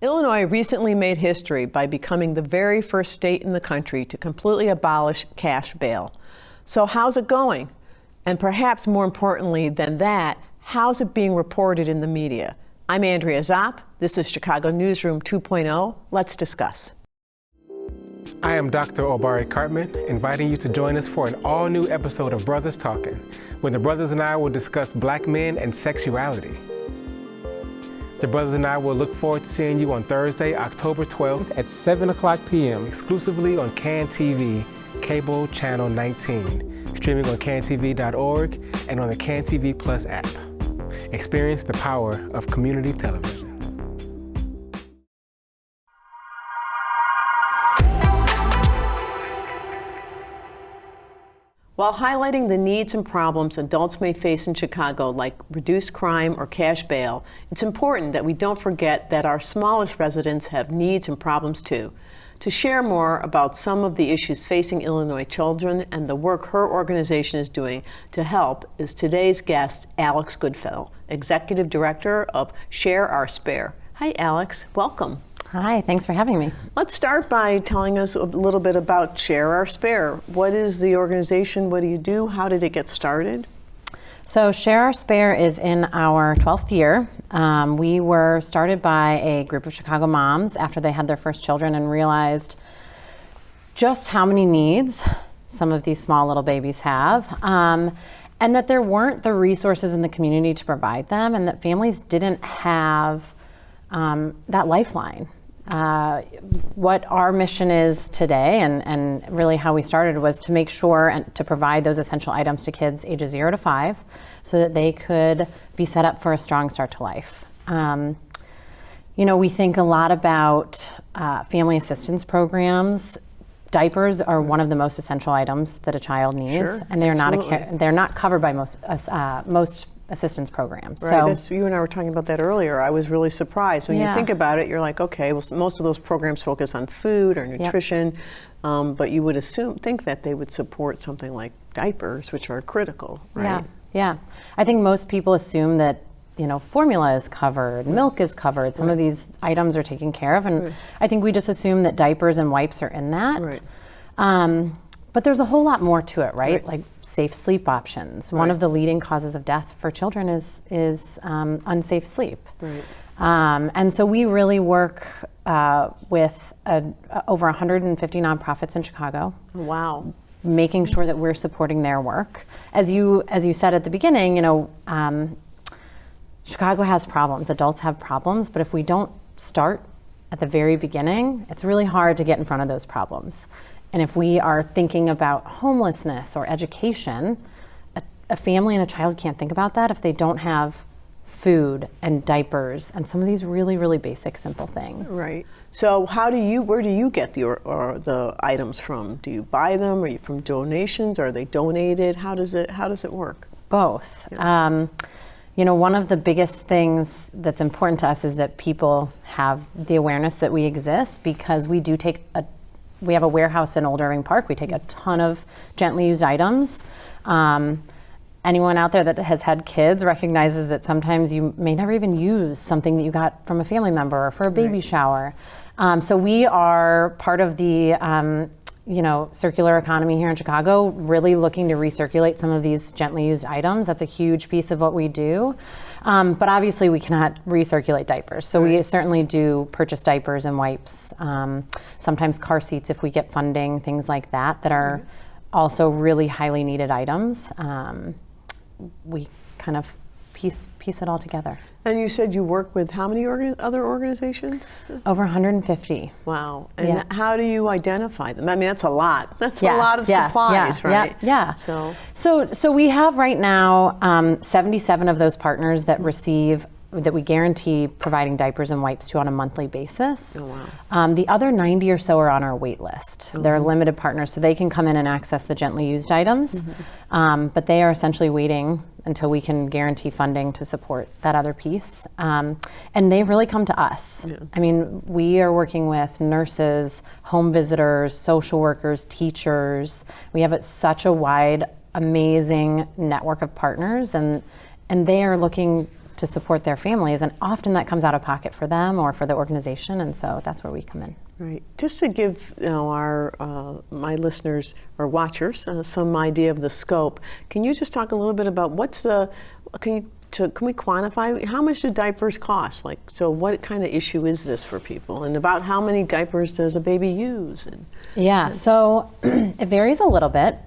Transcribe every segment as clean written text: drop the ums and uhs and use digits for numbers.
Illinois recently made history by becoming the very first state in the country to completely abolish cash bail. So how's it going? And perhaps more importantly than that, how's it being reported in the media? I'm Andrea Zopp. This is Chicago Newsroom 2.0. Let's discuss. I am Dr. Obari Cartman, inviting you to join us for an all-new episode of Brothers Talking, where the brothers and I will discuss black men and sexuality. The brothers and I will look forward to seeing you on Thursday, October 12th at 7 o'clock p.m. exclusively on CAN TV, cable channel 19, streaming on cantv.org and on the CAN TV Plus app. Experience the power of community television. While highlighting the needs and problems adults may face in Chicago, like reduced crime or cash bail, it's important that we don't forget that our smallest residents have needs and problems too. To share more about some of the issues facing Illinois children and the work her organization is doing to help is today's guest, Alex Goodfellow, Executive Director of Share Our Spare. Hi, Alex. Welcome. Hi, thanks for having me. Let's start by telling us a little bit about Share Our Spare. What is the organization? What do you do? How did it get started? So Share Our Spare is in our 12th year. We were started by a group of Chicago moms after they had their first children and realized just how many needs some of these small little babies have, and that there weren't the resources in the community to provide them, and that families didn't have that lifeline. What our mission is today, and really how we started, was to make sure and to provide those essential items to kids ages 0 to 5 so that they could be set up for a strong start to life. We think a lot about family assistance programs. Diapers are one of the most essential items that a child needs, sure, and they're not covered by most assistance programs. Right, so you and I were talking about that earlier. I was really surprised. When you think about it, you're like, okay, well, most of those programs focus on food or nutrition, but you would think that they would support something like diapers, which are critical, right? Yeah. I think most people assume that, formula is covered, milk is covered, some of these items are taken care of, and I think we just assume that diapers and wipes are in that. Right. But there's a whole lot more to it, right? Like safe sleep options. One of the leading causes of death for children is unsafe sleep. Right. And so we really work with over 150 nonprofits in Chicago. Wow. Making sure that we're supporting their work. As you said at the beginning, Chicago has problems. Adults have problems, but if we don't start at the very beginning, it's really hard to get in front of those problems. And if we are thinking about homelessness or education, a family and a child can't think about that if they don't have food and diapers and some of these really, really basic, simple things. Right. So where do you get the items from? Do you buy them? Are you from donations? Are they donated? How does it work? Both. Yeah. One of the biggest things that's important to us is that people have the awareness that we exist, because we have a warehouse in Old Irving Park. We take a ton of gently used items. Anyone out there that has had kids recognizes that sometimes you may never even use something that you got from a family member or for a baby shower. So we are part of the circular economy here in Chicago, really looking to recirculate some of these gently used items. That's a huge piece of what we do. But obviously we cannot recirculate diapers. So we certainly do purchase diapers and wipes, sometimes car seats if we get funding, things like that are also really highly needed items. We kind of piece it all together. And you said you work with how many other organizations? Over 150. Wow. And how do you identify them? I mean, that's a lot. That's a lot of supplies, right? Yeah. So we have right now 77 of those partners that we guarantee providing diapers and wipes to on a monthly basis. Oh, wow. The other 90 or so are on our wait list. Mm-hmm. They're limited partners, so they can come in and access the gently used items, but they are essentially waiting until we can guarantee funding to support that other piece. And they really come to us. Yeah. I mean, we are working with nurses, home visitors, social workers, teachers. We have such a wide, amazing network of partners, and they are looking to support their families, and often that comes out of pocket for them or for the organization, and so that's where we come in. Right. Just to give our my listeners or watchers some idea of the scope, can you just talk a little bit about can we quantify how much do diapers cost? Like, so what kind of issue is this for people, and about how many diapers does a baby use? Yeah, so it varies a little bit.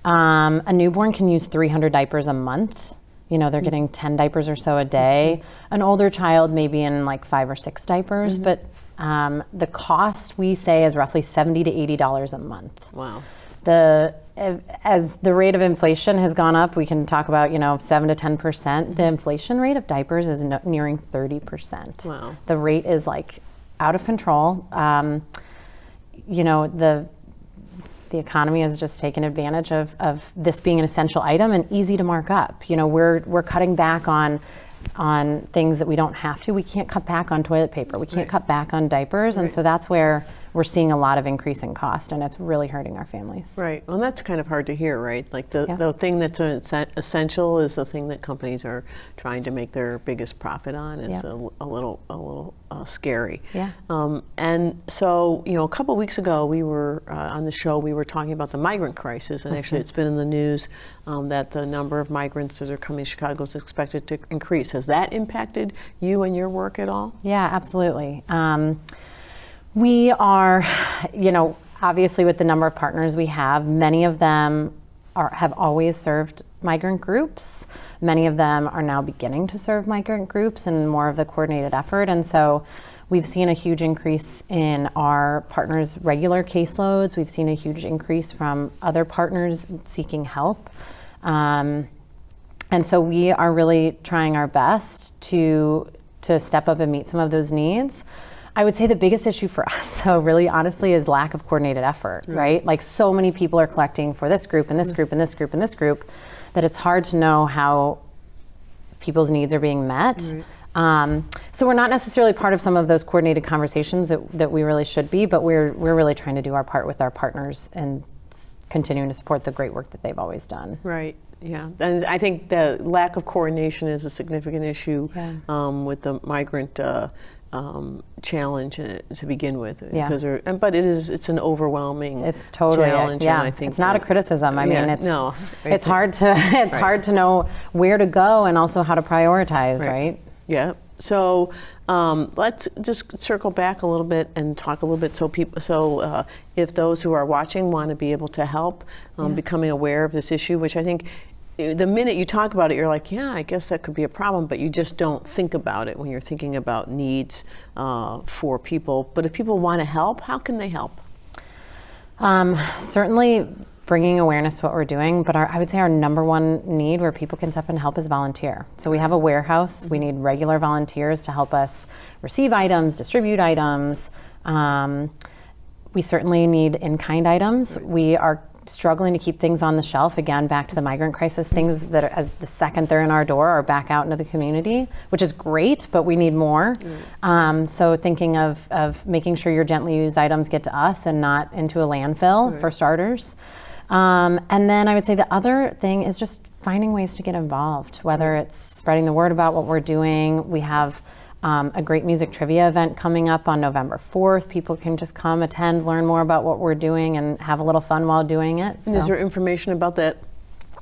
A newborn can use 300 diapers a month. They're getting 10 diapers or so a day. An older child may be in like 5 or 6 diapers, but the cost we say is roughly $70 to $80 a month. Wow. As the rate of inflation has gone up, we can talk about 7 to 10%. The inflation rate of diapers is nearing 30%. Wow. The rate is like out of control. The economy has just taken advantage of this being an essential item and easy to mark up. We're cutting back on things that we don't have to. We can't cut back on toilet paper. We can't cut back on diapers. And so that's where we're seeing a lot of increase in cost, and it's really hurting our families. Right. Well, that's kind of hard to hear, right? Like the thing that's essential is the thing that companies are trying to make their biggest profit on. It's a little scary. Yeah. And so, a couple weeks ago, we were on the show. We were talking about the migrant crisis, and actually, it's been in the news that the number of migrants that are coming to Chicago is expected to increase. Has that impacted you and your work at all? Yeah, absolutely. We are, obviously with the number of partners we have, many of them have always served migrant groups. Many of them are now beginning to serve migrant groups and more of the coordinated effort. And so we've seen a huge increase in our partners' regular caseloads. We've seen a huge increase from other partners seeking help. And so we are really trying our best to step up and meet some of those needs. I would say the biggest issue for us, though, really honestly, is lack of coordinated effort, right? Like so many people are collecting for this group and this group and this group and this group that it's hard to know how people's needs are being met. So we're not necessarily part of some of those coordinated conversations that we really should be, but we're really trying to do our part with our partners and continuing to support the great work that they've always done. Right. Yeah, and I think the lack of coordination is a significant issue with the migrant challenge to begin with. But it's an overwhelming challenge. Yeah, and I think it's not a criticism. I mean, it's hard to hard to know where to go and also how to prioritize, right? Yeah. So let's just circle back a little bit and talk a little bit. So if those who are watching want to be able to help becoming aware of this issue, which I think the minute you talk about it, you're like, yeah, I guess that could be a problem, but you just don't think about it when you're thinking about needs for people. But if people want to help, how can they help? Certainly bringing awareness to what we're doing, but I would say our number one need where people can step in and help is volunteer. So we have a warehouse. We need regular volunteers to help us receive items, distribute items. We certainly need in-kind items. We are struggling to keep things on the shelf. Again, back to the migrant crisis, things that are, as the second they're in our door are back out into the community, which is great, but we need more. So thinking of making sure your gently used items get to us and not into a landfill, for starters. And then I would say the other thing is just finding ways to get involved, whether it's spreading the word about what we're doing. We have a great music trivia event coming up on November 4th. People can just come, attend, learn more about what we're doing, and have a little fun while doing it. And is there information about that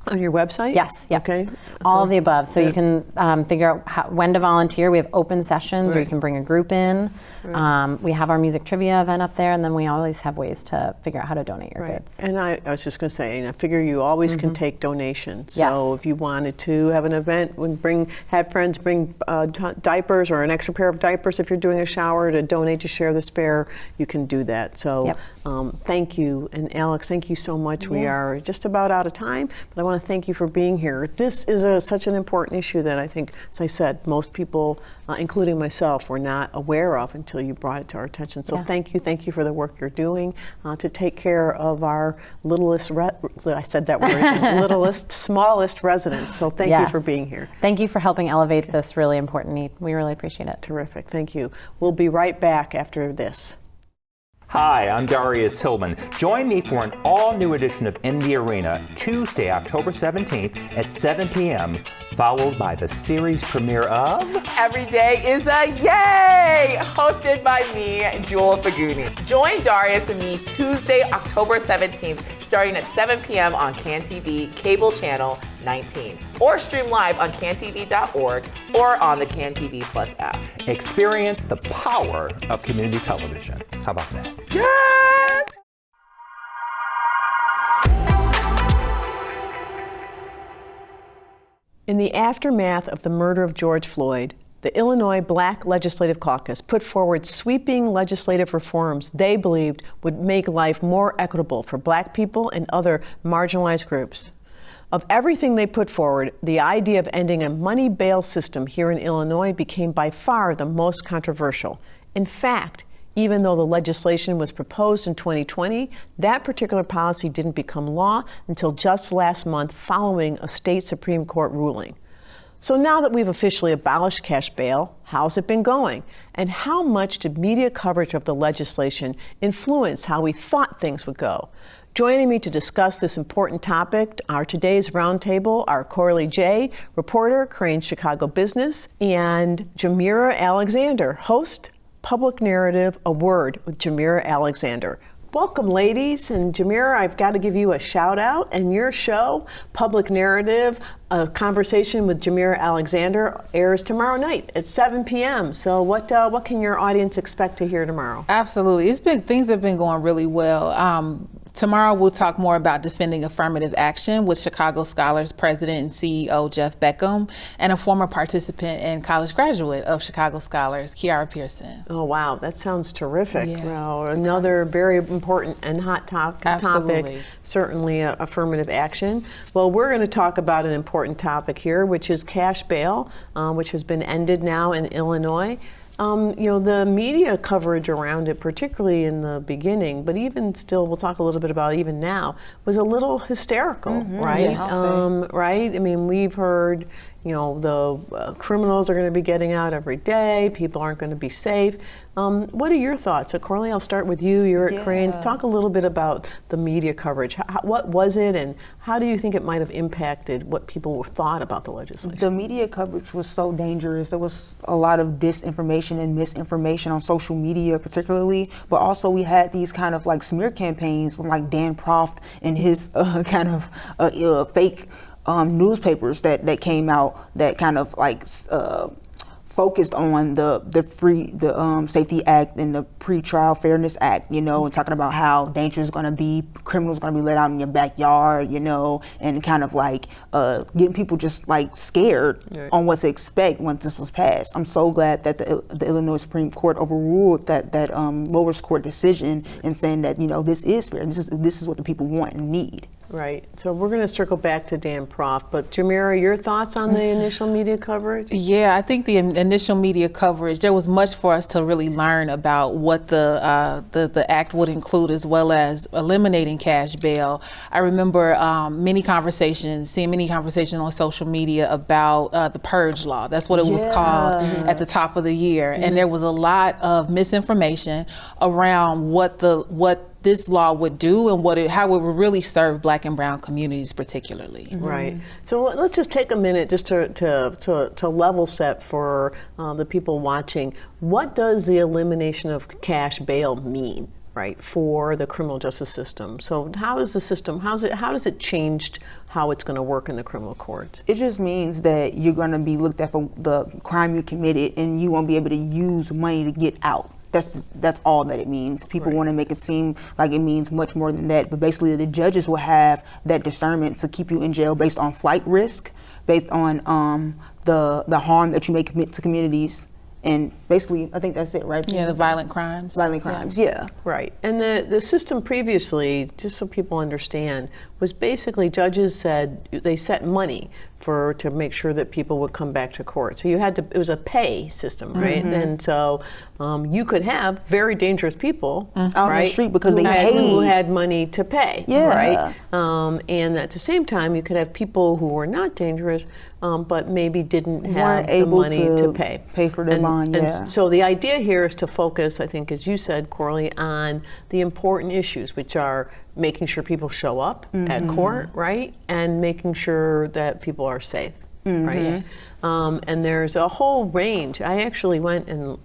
on your website? Yes. Yep. Okay. All of the above. So you can figure out when to volunteer. We have open sessions where you can bring a group in. We have our music trivia event up there, and then we always have ways to figure out how to donate your goods. And I was just going to say, I figure you always can take donations. So if you wanted to have an event, have friends bring diapers or an extra pair of diapers if you're doing a shower to donate to Share the Spare, you can do that. So thank you. And Alex, thank you so much. We are just about out of time, but I want to thank you for being here. This is such an important issue that I think, as I said, most people, including myself, were not aware of until you brought it to our attention. So thank you for the work you're doing to take care of our littlest, I said that word, littlest, smallest residents. So thank you for being here. Thank you for helping elevate this really important need. We really appreciate it. Terrific, thank you. We'll be right back after this. Hi, I'm Darius Hillman. Join me for an all-new edition of In the Arena, Tuesday, October 17th at 7 p.m., followed by the series premiere of Every Day is a Yay! Hosted by me, Jewel Faguni. Join Darius and me Tuesday, October 17th, starting at 7 p.m. on CanTV Cable Channel 19, or stream live on cantv.org or on the CanTV Plus app. Experience the power of community television. How about that? Yes! In the aftermath of the murder of George Floyd, the Illinois Black Legislative Caucus put forward sweeping legislative reforms they believed would make life more equitable for Black people and other marginalized groups. Of everything they put forward, the idea of ending a money bail system here in Illinois became by far the most controversial. In fact, even though the legislation was proposed in 2020, that particular policy didn't become law until just last month following a state Supreme Court ruling. So now that we've officially abolished cash bail, how's it been going? And how much did media coverage of the legislation influence how we thought things would go? Joining me to discuss this important topic are today's roundtable are Corli J., reporter, Crain's Chicago Business, and Jhmira Alexander, host, Public Narrative, A Word with Jhmira Alexander. Welcome, ladies. And Jhmira, I've got to give you a shout out. And your show, Public Narrative, A Conversation with Jhmira Alexander, airs tomorrow night at 7 p.m. So what can your audience expect to hear tomorrow? Absolutely. Things have been going really well. Tomorrow we'll talk more about defending affirmative action with Chicago Scholars President and CEO Jeff Beckham and a former participant and college graduate of Chicago Scholars, Kiara Pearson. Oh, wow. That sounds terrific. Yeah. Well, another very important and hot topic, certainly affirmative action. Well, we're going to talk about an important topic here, which is cash bail, which has been ended now in Illinois. The media coverage around it, particularly in the beginning, but even still, we'll talk a little bit about it even now, was a little hysterical, right? Yes. Right? I mean, we've heard, the criminals are going to be getting out every day. People aren't going to be safe. What are your thoughts? So, Corli, I'll start with you. You're at Crain's. Talk a little bit about the media coverage. What was it, and how do you think it might have impacted what people thought about the legislation? The media coverage was so dangerous. There was a lot of disinformation and misinformation on social media, particularly. But also, we had these kind of like smear campaigns from like Dan Proft and his fake newspapers that came out that kind of like focused on the Safety Act and the Pretrial Fairness Act, and talking about how dangerous going to be, criminals going to be let out in your backyard, and kind of like getting people just like scared on what to expect once this was passed. I'm so glad that the Illinois Supreme Court overruled that lowest court decision and saying that this is fair. This is what the people want and need. Right. So we're going to circle back to Dan Proft, but Jhmira, your thoughts on the initial media coverage? Yeah, I think the initial media coverage, there was much for us to really learn about what the act would include, as well as eliminating cash bail. I remember seeing many conversations on social media about the purge law. That's what it was called at the top of the year. And there was a lot of misinformation around what this law would do and how it would really serve Black and brown communities particularly. Right. So let's just take a minute just to level set for the people watching. What does the elimination of cash bail mean, right, for the criminal justice system? So how is the system, how does it change how it's going to work in the criminal courts? It just means that you're going to be looked at for the crime you committed and you won't be able to use money to get out. That's all that it means. People want to make it seem like it means much more than that, but basically the judges will have that discernment to keep you in jail based on flight risk, based on the harm that you may commit to communities. And basically, I think that's it, right? Yeah, the violent crimes. Violent crimes, yeah. Right. And the system previously, just so people understand, was basically judges said they set money to make sure that people would come back to court. So it was a pay system, right? And so you could have very dangerous people out right, on the street because who they had money to pay, right? And at the same time, you could have people who were not dangerous, but maybe didn't have the money to pay for their bond. And so the idea here is to focus, I think, as you said, Corli, on the important issues, which are making sure people show up at court, right? And making sure that people are safe, right? Yes. And there's a whole range. I actually went and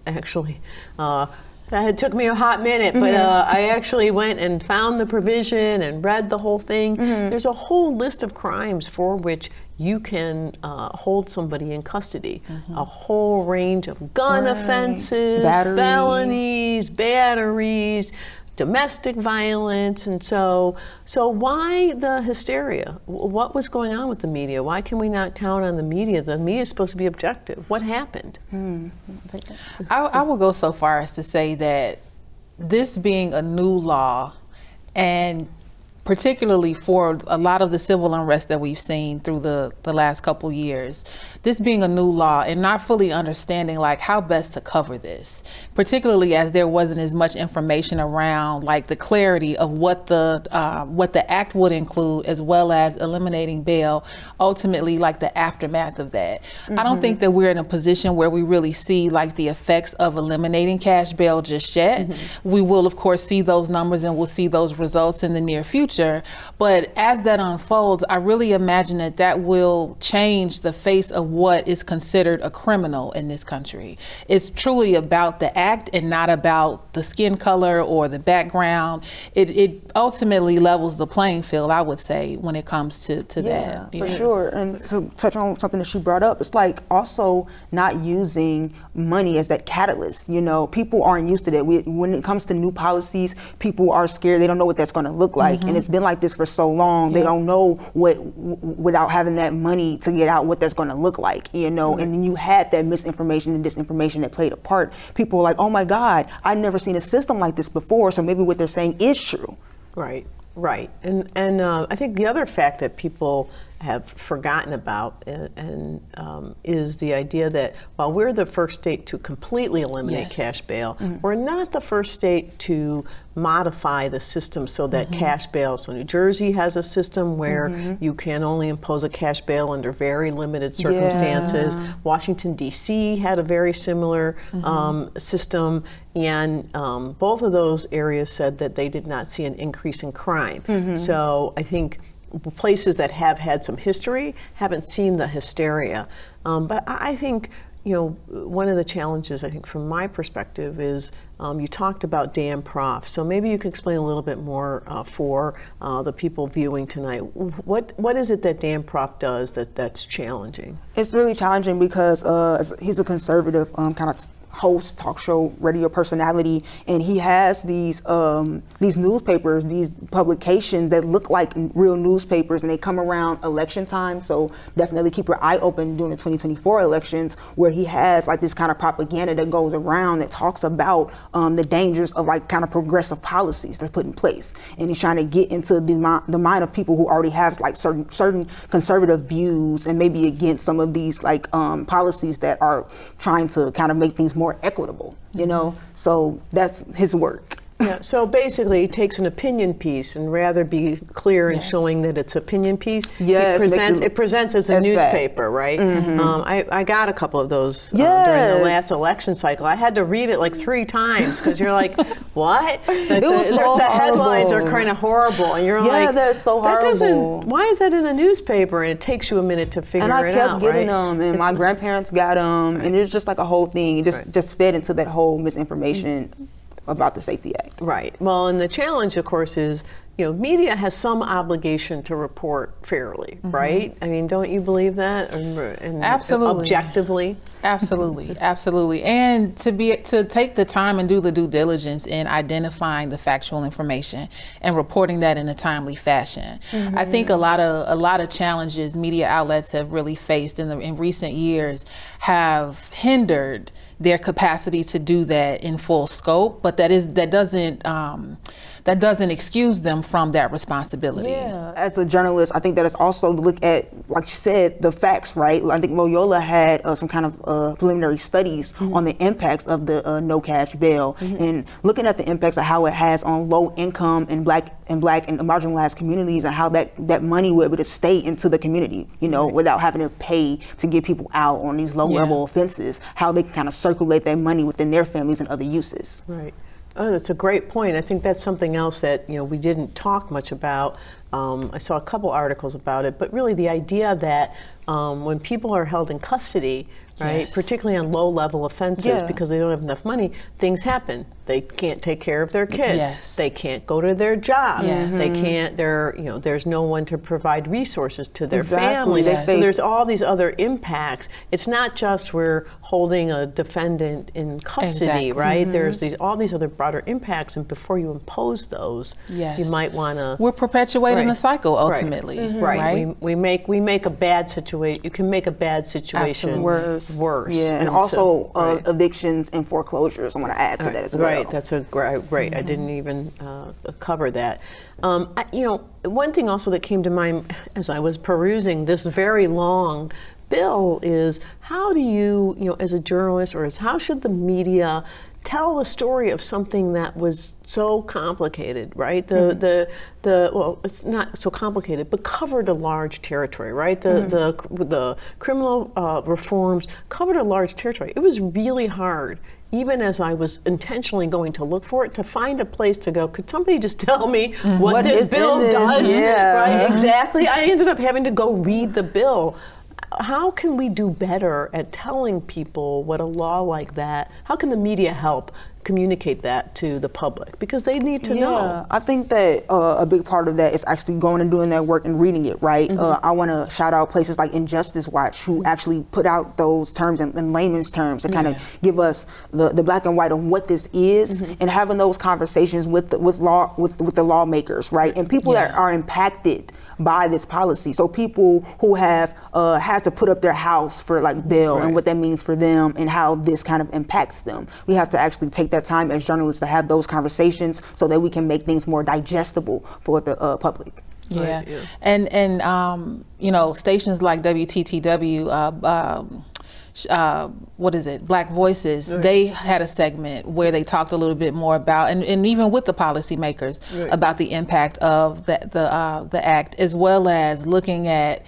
it took me a hot minute, but I actually went and found the provision and read the whole thing. There's a whole list of crimes for which you can hold somebody in custody. A whole range of gun offenses, felonies, batteries, domestic violence. And so why the hysteria? What was going on with the media? Why can we not count on the media? The media is supposed to be objective. What happened? I will go so far as to say that this being a new law, and particularly for a lot of the civil unrest that we've seen through the last couple years, this being a new law and not fully understanding like how best to cover this, particularly as there wasn't as much information around like the clarity of what the act would include, as well as eliminating bail, ultimately like the aftermath of that. I don't think that we're in a position where we really see like the effects of eliminating cash bail just yet. We will of course see those numbers and we'll see those results in the near future. But as that unfolds, I really imagine that will change the face of what is considered a criminal in this country. It's truly about the act and not about the skin color or the background. It ultimately levels the playing field, I would say, when it comes to that. For sure. And to touch on something that she brought up, it's like also not using money as that catalyst. You know, people aren't used to that. When it comes to new policies, people are scared. They don't know what that's going to look like. And it's been like this for so long. They don't know without having that money to get out, what that's going to look like, you know. And then you had that misinformation and disinformation that played a part. People were like, oh my God, I've never seen a system like this before. So maybe what they're saying is true. Right. And I think the other fact that people have forgotten about is the idea that while we're the first state to completely eliminate cash bail, we're not the first state to modify the system so that cash bail, so New Jersey has a system where you can only impose a cash bail under very limited circumstances. Washington, D.C. had a very similar system, and both of those areas said that they did not see an increase in crime. So I think places that have had some history haven't seen the hysteria. But I think, you know, one of the challenges, I think, from my perspective is you talked about Dan Prof. So maybe you could explain a little bit more for the people viewing tonight. What is it that Dan Prof does that's challenging? It's really challenging because he's a conservative kind of host, talk show, radio personality, and he has these newspapers, these publications that look like real newspapers, and they come around election time. So definitely keep your eye open during the 2024 elections, where he has like this kind of propaganda that goes around that talks about the dangers of like kind of progressive policies that's put in place, and he's trying to get into the mind of people who already have like certain conservative views and maybe against some of these like policies that are trying to kind of make things more equitable, you know. So that's his work. Yeah, so basically he takes an opinion piece and rather be clear in showing that it's opinion piece. Yes, it presents as a newspaper, right? I got a couple of those during the last election cycle. I had to read it like 3 times because you're like, what? The headlines are kind of horrible, and you're like, that's so horrible. Why is that in a newspaper? And it takes you a minute to figure it out. And I kept getting them, and my grandparents got them, and it was just like a whole thing. It just fed into that whole misinformation about the Safety Act. Right. Well, and the challenge, of course, is, you know, media has some obligation to report fairly, right? I mean, don't you believe that? And absolutely. Objectively? Absolutely. And to take the time and do the due diligence in identifying the factual information and reporting that in a timely fashion. I think a lot of challenges media outlets have really faced in recent years have hindered their capacity to do that in full scope, but that that doesn't excuse them from that responsibility. Yeah, as a journalist, I think that it's also to look at, like you said, the facts, right? I think Loyola had some kind of preliminary studies on the impacts of the no cash bail, and looking at the impacts of how it has on low income and black and marginalized communities, and how that money will be able to stay into the community, you know, without having to pay to get people out on these low level offenses, how they can kind of circulate that money within their families and other uses. Right. Oh, that's a great point. I think that's something else that, you know, we didn't talk much about. I saw a couple articles about it, but really the idea that when people are held in custody, right, particularly on low-level offenses, because they don't have enough money, things happen. They can't take care of their kids. They can't go to their jobs. They can't. There's no one to provide resources to their families. So there's all these other impacts. It's not just we're holding a defendant in custody, right? There's all these other broader impacts, and before you impose those, you might want to. We're perpetuating a cycle ultimately, right? We make a bad situation. You can make a bad situation worse. Yeah, and also evictions and foreclosures. I want to add to that as well. Right, that's a great. I didn't even cover that. One thing also that came to mind as I was perusing this very long bill is how do you, as a journalist, or how should the media tell the story of something that was so complicated, right? Well, it's not so complicated, but covered a large territory, right? The criminal reforms covered a large territory. It was really hard, even as I was intentionally going to look for it, to find a place to go. Could somebody just tell me what this bill does? Right, exactly. I ended up having to go read the bill. How can we do better at telling people what a law like that, how can the media help communicate that to the public? Because they need to know. I think that a big part of that is actually going and doing that work and reading it, right? I want to shout out places like Injustice Watch, who actually put out those terms in layman's terms to kind of give us the black and white of what this is, and having those conversations with the lawmakers, right? And people that are impacted by this policy. So people who have had to put up their house for like bail and what that means for them and how this kind of impacts them. We have to actually take that time as journalists to have those conversations so that we can make things more digestible for the public. And stations like WTTW, Black Voices, they had a segment where they talked a little bit more about, and even with the policymakers, about the impact of the act, as well as looking at,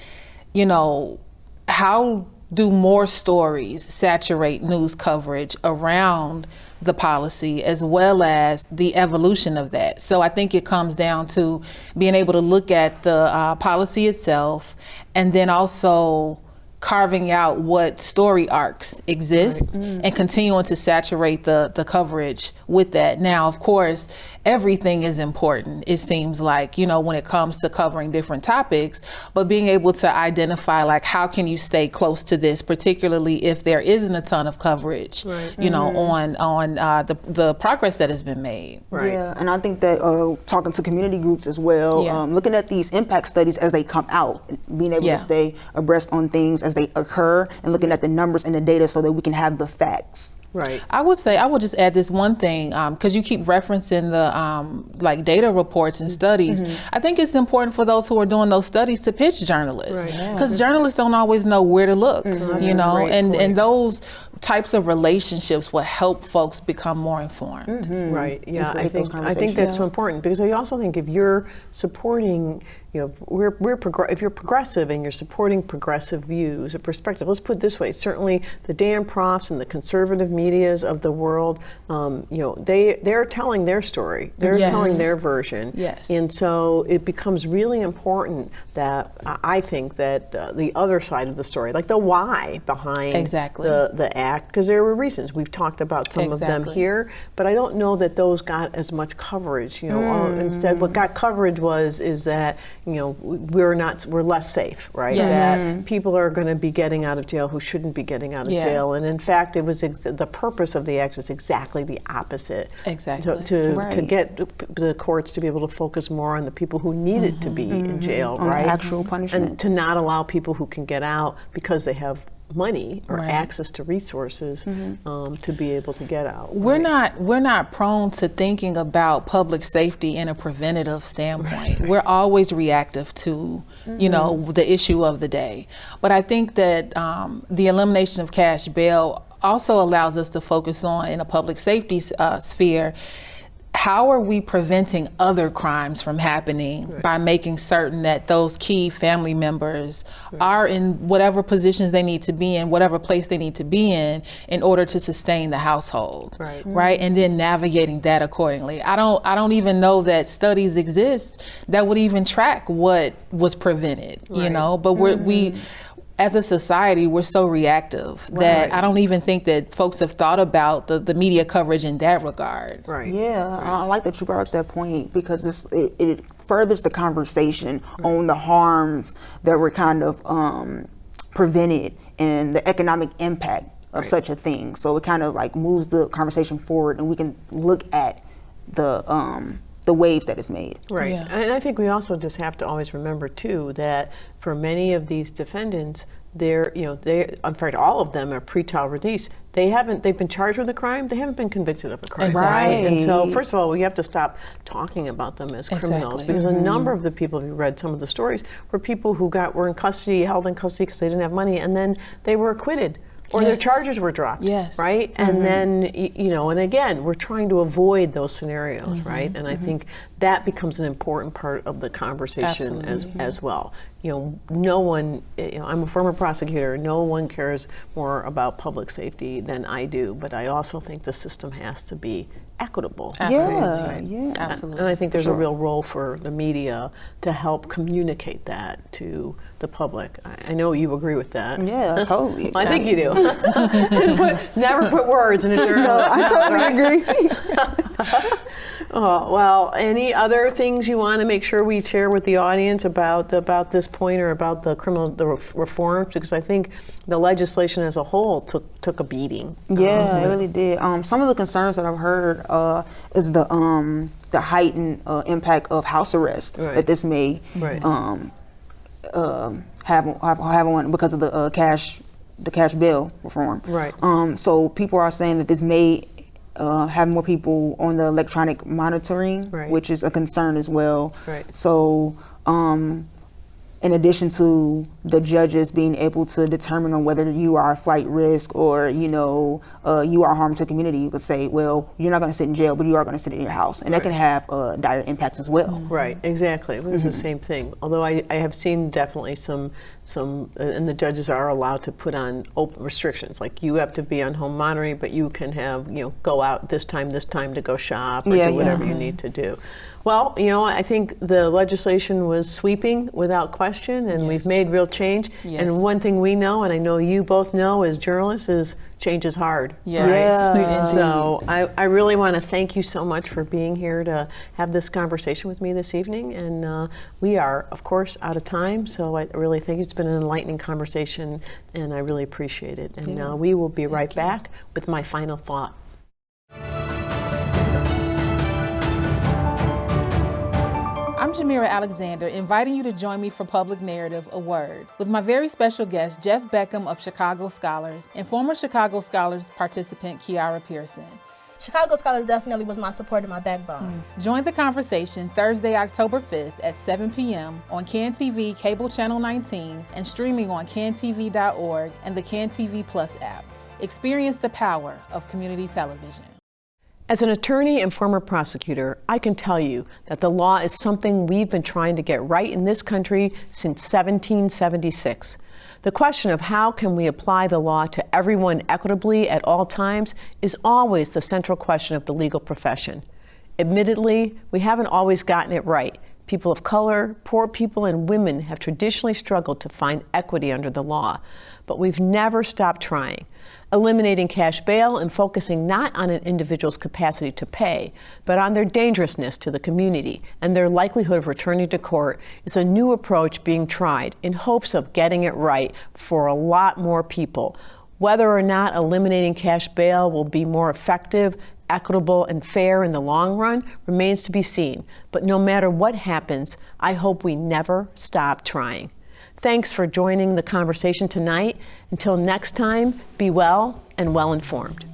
how do more stories saturate news coverage around the policy, as well as the evolution of that. So I think it comes down to being able to look at the policy itself, and then also carving out what story arcs exist and continuing to saturate the coverage with that. Now, of course, everything is important, it seems like, when it comes to covering different topics, but being able to identify, like, how can you stay close to this, particularly if there isn't a ton of coverage, on the progress that has been made. Yeah, and I think that talking to community groups as well, looking at these impact studies as they come out, being able to stay abreast on things as they occur, and looking at the numbers and the data so that we can have the facts. Right. I would just add this one thing, because you keep referencing the data reports and studies. I think it's important for those who are doing those studies to pitch journalists, because journalists don't always know where to look, and those types of relationships will help folks become more informed. Right. Yeah. I think that's so important, because I also think if you're supporting, if you're progressive and you're supporting progressive views, a perspective. Let's put it this way: certainly the Dan Profts and the conservative medias of the world, they're telling their story. They're telling their version. Yes. And so it becomes really important that I think that the other side of the story, like the why behind the act, because there were reasons. We've talked about some of them here, but I don't know that those got as much coverage. Instead, what got coverage is that we're less safe, right? That people are going to be getting out of jail who shouldn't be getting out of jail, and in fact, it was the purpose of the act was exactly the opposite. Exactly. To get the courts to be able to focus more on the people who needed to be in jail, right? Actual punishment, and to not allow people who can get out because they have money or Right. access to resources to be able to get out. We're not prone to thinking about public safety in a preventative standpoint. We're always reactive to, you know, the issue of the day. But I think that the elimination of cash bail also allows us to focus on, in a public safety sphere, how are we preventing other crimes from happening by making certain that those key family members are in whatever positions they need to be in, whatever place they need to be in order to sustain the household, right? And then navigating that accordingly. I don't even know that studies exist that would even track what was prevented, you know, but we as a society, we're so reactive that I don't even think that folks have thought about the media coverage in that regard. Yeah, I like that you brought up that point, because it furthers the conversation on the harms that were kind of prevented and the economic impact of such a thing. So it kind of like moves the conversation forward, and we can look at the waves that it's made. Right. Yeah. And I think we also just have to always remember too that for many of these defendants, in fact, all of them are pretrial release. They've been charged with a crime, they haven't been convicted of a crime. Right. And so first of all, we have to stop talking about them as criminals, because a number of the people who read some of the stories were people who were in custody, held in custody because they didn't have money, and then they were acquitted. Or their charges were dropped, right? And then, and again, we're trying to avoid those scenarios, right? And I think that becomes an important part of the conversation as well. No one, I'm a former prosecutor, no one cares more about public safety than I do, but I also think the system has to be equitable. Absolutely. And I think there's a real role for the media to help communicate that to the public. I know you agree with that. Yeah, totally. I think you do. Never put words in a journal. No, I totally agree. Well, any other things you want to make sure we share with the audience about this point, or about the reforms? Because I think the legislation as a whole took a beating. Yeah, it really did. Some of the concerns that I've heard is the heightened impact of house arrest that this may have on, because of the cash bail reform. Right. So people are saying that this may have more people on the electronic monitoring, which is a concern as well. Right. So in addition to the judges being able to determine on whether you are a flight risk or you are harm to the community, you could say, well, you're not going to sit in jail, but you are going to sit in your house, and that can have dire impacts as well. Right, exactly. It was the same thing. Although I have seen definitely some, and the judges are allowed to put on open restrictions, like you have to be on home monitoring, but you can have go out this time to go shop, or do whatever you need to do. Well, I think the legislation was sweeping without question, and we've made real change. And one thing we know, and I know you both know as journalists, is change is hard. So I really want to thank you so much for being here to have this conversation with me this evening. And we are, of course, out of time. So I really think it's been an enlightening conversation, and I really appreciate it. And we will be right back with my final thought. I'm Jhmira Alexander, inviting you to join me for Public Narrative, A Word, with my very special guest, Jeff Beckham of Chicago Scholars, and former Chicago Scholars participant, Kiara Pearson. Chicago Scholars definitely was my support and my backbone. Join the conversation Thursday, October 5th at 7 p.m. on CanTV Cable Channel 19 and streaming on cantv.org and the CanTV Plus app. Experience the power of community television. As an attorney and former prosecutor, I can tell you that the law is something we've been trying to get right in this country since 1776. The question of how can we apply the law to everyone equitably at all times is always the central question of the legal profession. Admittedly, we haven't always gotten it right. People of color, poor people, and women have traditionally struggled to find equity under the law, but we've never stopped trying. Eliminating cash bail and focusing not on an individual's capacity to pay, but on their dangerousness to the community and their likelihood of returning to court is a new approach being tried in hopes of getting it right for a lot more people. Whether or not eliminating cash bail will be more effective, equitable, and fair in the long run remains to be seen. But no matter what happens, I hope we never stop trying. Thanks for joining the conversation tonight. Until next time, be well and well informed.